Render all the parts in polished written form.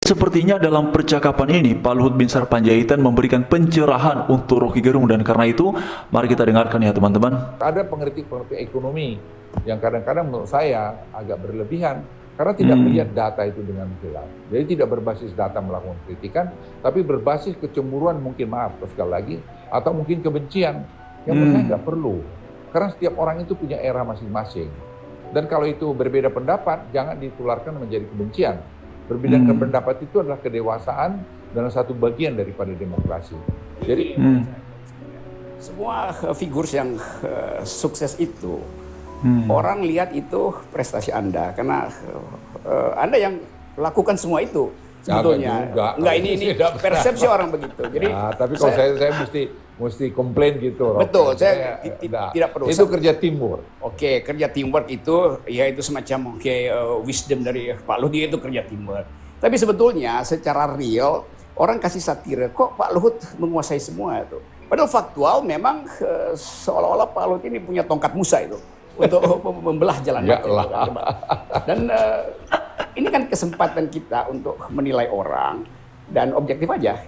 sepertinya dalam percakapan ini Pak Luhut Binsar Panjaitan memberikan pencerahan untuk Rocky Gerung, dan karena itu mari kita dengarkan ya teman-teman. Ada pengkritik-pengkritik ekonomi yang kadang-kadang menurut saya agak berlebihan karena tidak melihat data itu dengan jelas. Jadi tidak berbasis data melakukan kritikan, tapi berbasis kecemburuan, mungkin maaf sekali lagi, atau mungkin kebencian yang menurut saya nggak perlu. Karena setiap orang itu punya era masing-masing. Dan kalau itu berbeda pendapat, jangan ditularkan menjadi kebencian. Berbeda pendapat itu adalah kedewasaan dan satu bagian daripada demokrasi. Jadi semua figur yang sukses itu, orang lihat itu prestasi Anda karena Anda yang lakukan semua itu sebetulnya. Enggak, ini persepsi orang begitu. Jadi ya, tapi kalau saya mesti komplain gitu. Betul, saya tidak perlu. Itu kerja teamwork. Oke, kerja teamwork itu ya itu semacam wisdom dari Pak Luhut, itu kerja teamwork. Tapi sebetulnya secara real orang kasih satire, kok Pak Luhut menguasai semua itu. Padahal faktual memang seolah-olah Pak Luhut ini punya tongkat Musa itu untuk membelah jalan mati. Dan ini kan kesempatan kita untuk menilai orang dan objektif aja.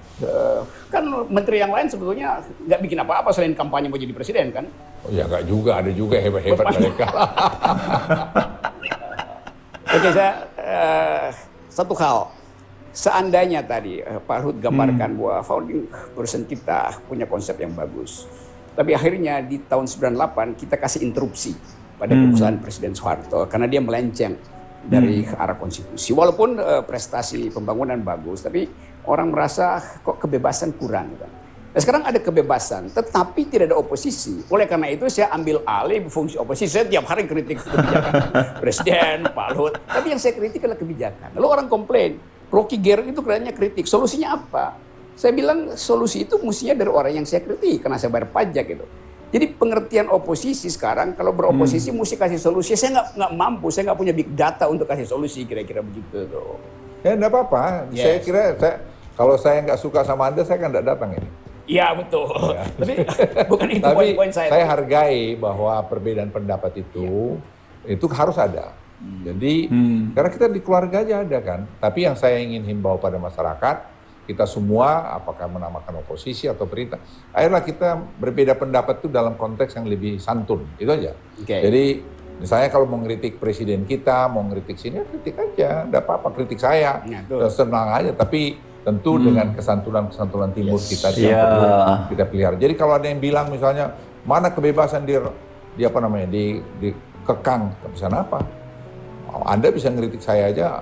Kan menteri yang lain sebetulnya nggak bikin apa-apa selain kampanye mau jadi presiden kan? Oh ya nggak juga, ada juga hebat-hebat mereka. Oke, saya satu hal. Seandainya tadi Pak Luhut gambarkan bahwa founding person kita punya konsep yang bagus. Tapi akhirnya di tahun 98 kita kasih interupsi pada keputusan Presiden Soeharto karena dia melenceng dari arah konstitusi. Walaupun prestasi pembangunan bagus, tapi orang merasa kok kebebasan kurang. Gitu. Nah, sekarang ada kebebasan, tetapi tidak ada oposisi. Oleh karena itu saya ambil alih fungsi oposisi. Saya tiap hari kritik kebijakan Presiden, Pak Luhut. Tapi yang saya kritik adalah kebijakan. Lalu orang komplain, Rocky Gerung itu kelihatannya kritik. Solusinya apa? Saya bilang solusi itu mestinya dari orang yang saya kritik, karena saya bayar pajak gitu. Jadi pengertian oposisi sekarang, kalau beroposisi mesti kasih solusi. Saya nggak mampu, saya nggak punya big data untuk kasih solusi, kira-kira begitu tuh. Ya enggak apa-apa. Yes. Saya kira kalau saya nggak suka sama Anda, saya kan nggak datang ini. Iya betul. Ya. Tapi bukan itu poin-poin saya. Saya hargai bahwa perbedaan pendapat itu harus ada. Jadi karena kita di keluarga aja ada kan. Tapi yang saya ingin himbau pada masyarakat, kita semua apakah menamakan oposisi atau perintah, ayolah kita berbeda pendapat itu dalam konteks yang lebih santun. Itu aja. Okay. Jadi misalnya kalau mau ngeritik presiden kita, mau ngeritik sini, kritik aja. Enggak apa-apa, kritik saya. Ya, senang aja. Tapi tentu dengan kesantunan timur kita yang perlu kita pelihara. Jadi kalau ada yang bilang misalnya mana kebebasan di kekang, kebebasan apa? Anda bisa ngeritik saya aja.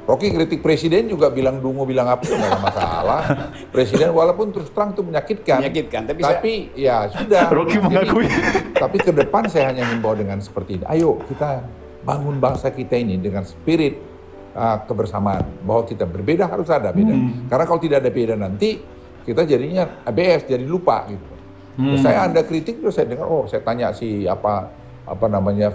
Rocky kritik presiden juga bilang dungu, bilang apa, nggak ada masalah. Presiden walaupun terus terang itu menyakitkan. Tapi ya sudah. Rocky mengakui. Tapi ke depan saya hanya himbau dengan seperti ini. Ayo kita bangun bangsa kita ini dengan spirit kebersamaan, bahwa kita berbeda harus ada beda. Karena kalau tidak ada beda nanti kita jadinya ABS, jadi lupa gitu. Saya Anda kritik terus saya dengar, saya tanya si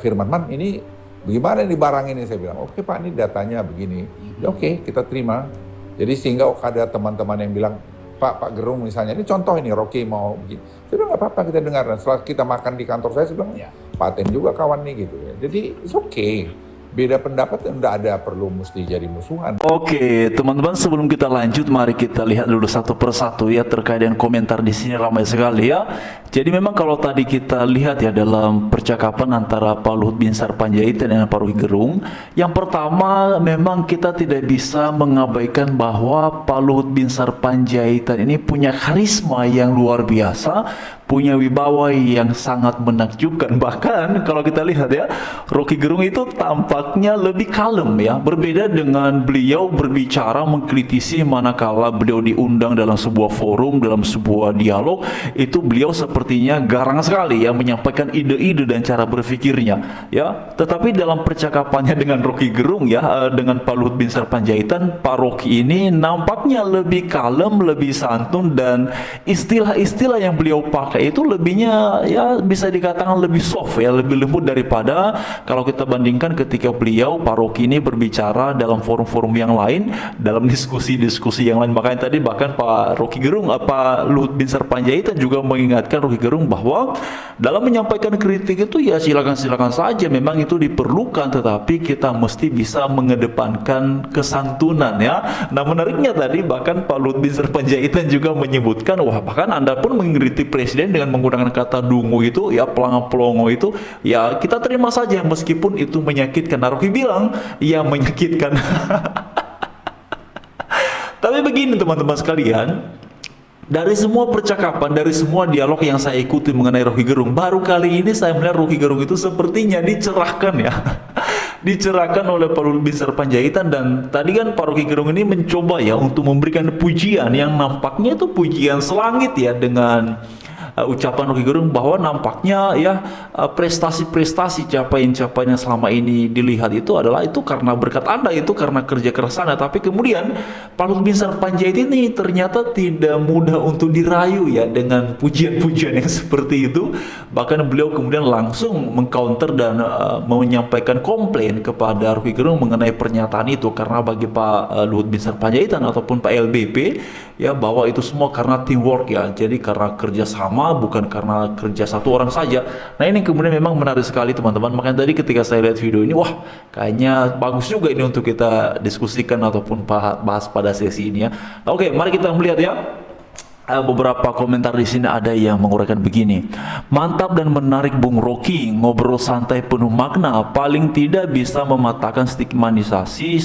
Firman Man, ini bagaimana ini barang ini, saya bilang oke Pak, ini datanya begini. Ya, oke, kita terima. Jadi sehingga ada teman-teman yang bilang Pak Gerung misalnya, ini contoh ini Rocky mau begini. Saya bilang nggak apa-apa, kita dengar. Dan setelah kita makan di kantor saya bilang paten juga kawan nih gitu ya. Jadi it's okay. Beda pendapat tidak ada perlu mesti jadi musuhan. Oke, teman-teman, sebelum kita lanjut, mari kita lihat dulu satu persatu ya terkait dengan komentar di sini ramai sekali ya. Jadi memang kalau tadi kita lihat ya dalam percakapan antara Pak Luhut Binsar Panjaitan dengan Pak Rocky Gerung, yang pertama memang kita tidak bisa mengabaikan bahwa Pak Luhut Binsar Panjaitan ini punya karisma yang luar biasa, punya wibawa yang sangat menakjubkan. Bahkan kalau kita lihat ya, Rocky Gerung itu tampaknya lebih kalem ya, berbeda dengan beliau berbicara mengkritisi manakala beliau diundang dalam sebuah forum, dalam sebuah dialog, itu beliau sepertinya garang sekali ya menyampaikan ide-ide dan cara berpikirnya ya. Tetapi dalam percakapannya dengan Rocky Gerung ya, dengan Pak Luhut Binsar Panjaitan, Pak Rocky ini nampaknya lebih kalem, lebih santun, dan istilah-istilah yang beliau pakai pakai itu lebihnya ya bisa dikatakan lebih soft ya, lebih lembut daripada kalau kita bandingkan ketika beliau Pak Rocky ini berbicara dalam forum-forum yang lain, dalam diskusi-diskusi yang lain. Makanya tadi bahkan Pak Rocky Gerung, Pak Luhut Binsar Panjaitan juga mengingatkan Rocky Gerung bahwa dalam menyampaikan kritik itu ya silakan-silakan saja, memang itu diperlukan, tetapi kita mesti bisa mengedepankan kesantunan ya. Nah menariknya tadi bahkan Pak Luhut Binsar Panjaitan juga menyebutkan, wah bahkan Anda pun mengkritik presiden dengan menggunakan kata dungu itu ya, pelongo itu ya, kita terima saja meskipun itu menyakitkan. Nah, Rocky bilang ya menyakitkan. Tapi begini teman-teman sekalian, dari semua percakapan, dari semua dialog yang saya ikuti mengenai Rocky Gerung, baru kali ini saya melihat Rocky Gerung itu sepertinya dicerahkan ya. Dicerahkan oleh Pak Luhut Binsar Panjaitan. Dan tadi kan Pak Rocky Gerung ini mencoba ya untuk memberikan pujian yang nampaknya itu pujian selangit ya, dengan ucapan Rocky Gerung bahwa nampaknya ya prestasi-prestasi, capaian-capaian yang selama ini dilihat itu adalah itu karena berkat Anda, itu karena kerja keras Anda. Tapi kemudian Pak Luhut Binsar Panjaitan ini ternyata tidak mudah untuk dirayu ya dengan pujian-pujian yang seperti itu. Bahkan beliau kemudian langsung mengcounter dan menyampaikan komplain kepada Rocky Gerung mengenai pernyataan itu, karena bagi Pak Luhut Binsar Panjaitan ataupun Pak LBP ya, bahwa itu semua karena teamwork ya, jadi karena kerjasama, bukan karena kerja satu orang saja. Nah ini kemudian memang menarik sekali teman-teman. Makanya tadi ketika saya lihat video ini, wah kayaknya bagus juga ini untuk kita diskusikan ataupun bahas pada sesi ini ya. Oke, mari kita melihat ya. Beberapa komentar di sini ada yang menguraikan begini. Mantap dan menarik Bung Rocky, ngobrol santai penuh makna, paling tidak bisa mematahkan stigmatisasi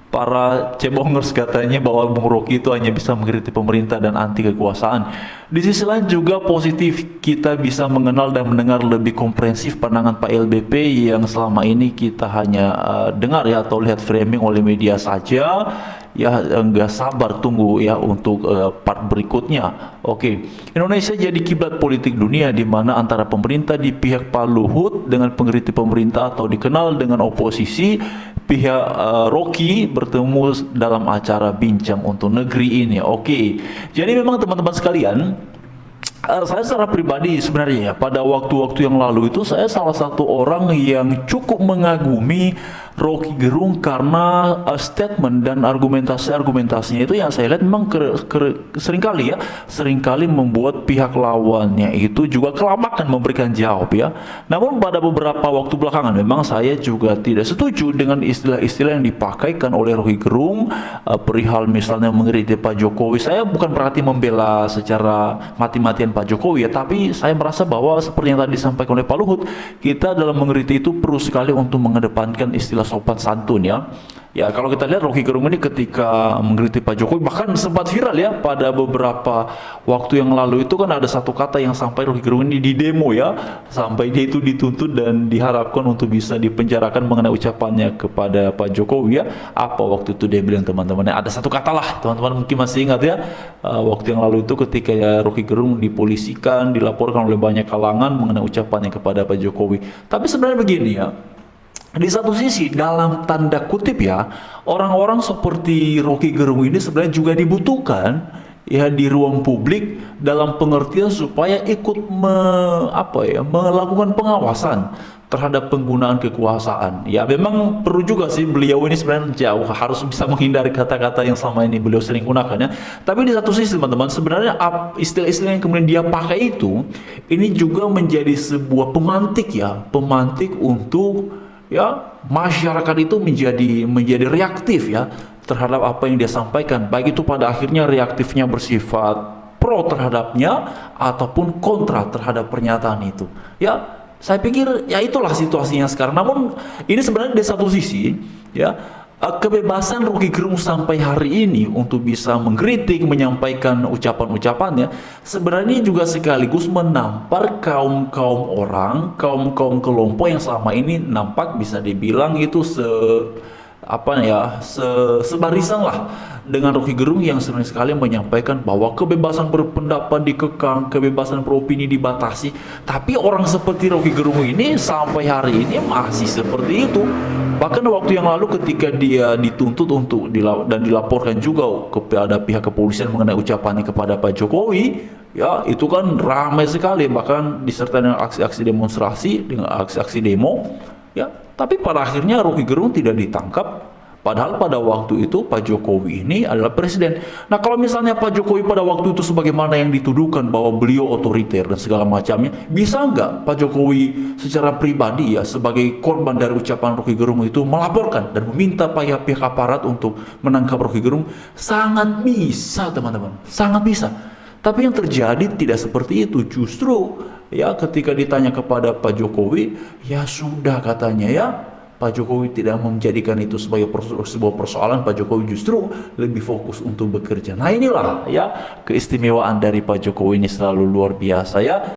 para cebongers, katanya bahwa Bung Rocky itu hanya bisa mengkritik pemerintah dan anti kekuasaan. Di sisi lain juga positif, kita bisa mengenal dan mendengar lebih komprehensif pandangan Pak LBP yang selama ini kita hanya dengar ya atau lihat framing oleh media saja. Ya enggak sabar tunggu ya untuk part berikutnya. Oke, Indonesia jadi kiblat politik dunia di mana antara pemerintah di pihak Pak Luhut dengan pengkritik pemerintah atau dikenal dengan oposisi pihak Rocky bertemu dalam acara bincang untuk negeri ini. Oke, jadi memang teman-teman sekalian, saya secara pribadi sebenarnya ya, pada waktu-waktu yang lalu itu saya salah satu orang yang cukup mengagumi Rocky Gerung karena statement dan argumentasinya itu yang saya lihat memang seringkali membuat pihak lawannya itu juga kelabakan memberikan jawab ya. Namun pada beberapa waktu belakangan memang saya juga tidak setuju dengan istilah-istilah yang dipakaikan oleh Rocky Gerung perihal misalnya mengkritik Pak Jokowi. Saya bukan berarti membela secara mati-matian Pak Jokowi ya, tapi saya merasa bahwa seperti yang tadi disampaikan oleh Pak Luhut, kita dalam mengkritik itu perlu sekali untuk mengedepankan istilah sopan santun ya. Ya kalau kita lihat Rocky Gerung ini ketika mengkritik Pak Jokowi bahkan sempat viral ya pada beberapa waktu yang lalu, itu kan ada satu kata yang sampai Rocky Gerung ini di demo ya, sampai dia itu dituntut dan diharapkan untuk bisa dipenjarakan mengenai ucapannya kepada Pak Jokowi ya. Apa waktu itu dia bilang teman-teman, ada satu kata lah, teman-teman mungkin masih ingat ya, waktu yang lalu itu ketika ya Rocky Gerung dipolisikan, dilaporkan oleh banyak kalangan mengenai ucapannya kepada Pak Jokowi. Tapi sebenarnya begini ya, di satu sisi dalam tanda kutip ya, orang-orang seperti Rocky Gerung ini sebenarnya juga dibutuhkan ya di ruang publik dalam pengertian supaya ikut melakukan pengawasan terhadap penggunaan kekuasaan. Ya memang perlu juga sih, beliau ini sebenarnya harus bisa menghindari kata-kata yang selama ini beliau sering gunakan ya. Tapi di satu sisi teman-teman, sebenarnya istilah-istilah yang kemudian dia pakai itu ini juga menjadi sebuah pemantik ya, pemantik untuk ya masyarakat itu menjadi reaktif ya terhadap apa yang dia sampaikan, baik itu pada akhirnya reaktifnya bersifat pro terhadapnya ataupun kontra terhadap pernyataan itu. Ya saya pikir ya itulah situasinya sekarang. Namun ini sebenarnya di satu sisi ya, kebebasan Rocky Gerung sampai hari ini untuk bisa mengkritik, menyampaikan ucapan-ucapannya sebenarnya juga sekaligus menampar kaum-kaum kelompok yang selama ini nampak bisa dibilang itu sebarisan lah dengan Rocky Gerung yang sering sekali menyampaikan bahwa kebebasan berpendapat dikekang, kebebasan beropini dibatasi. Tapi orang seperti Rocky Gerung ini sampai hari ini masih seperti itu. Bahkan waktu yang lalu ketika dia dituntut dan dilaporkan juga kepada pihak kepolisian mengenai ucapannya kepada Pak Jokowi, ya itu kan ramai sekali, bahkan disertai dengan aksi-aksi demonstrasi, dengan aksi-aksi demo, ya. Tapi pada akhirnya Rocky Gerung tidak ditangkap. Padahal pada waktu itu Pak Jokowi ini adalah presiden. Nah, kalau misalnya Pak Jokowi pada waktu itu sebagaimana yang dituduhkan bahwa beliau otoriter dan segala macamnya, bisa nggak Pak Jokowi secara pribadi ya sebagai korban dari ucapan Rocky Gerung itu melaporkan dan meminta pihak aparat untuk menangkap Rocky Gerung? Sangat bisa, teman-teman, sangat bisa. Tapi yang terjadi tidak seperti itu. Justru ya ketika ditanya kepada Pak Jokowi, ya sudah katanya ya, Pak Jokowi tidak menjadikan itu sebagai sebuah persoalan. Pak Jokowi justru lebih fokus untuk bekerja. Nah inilah ya keistimewaan dari Pak Jokowi ini, selalu luar biasa ya.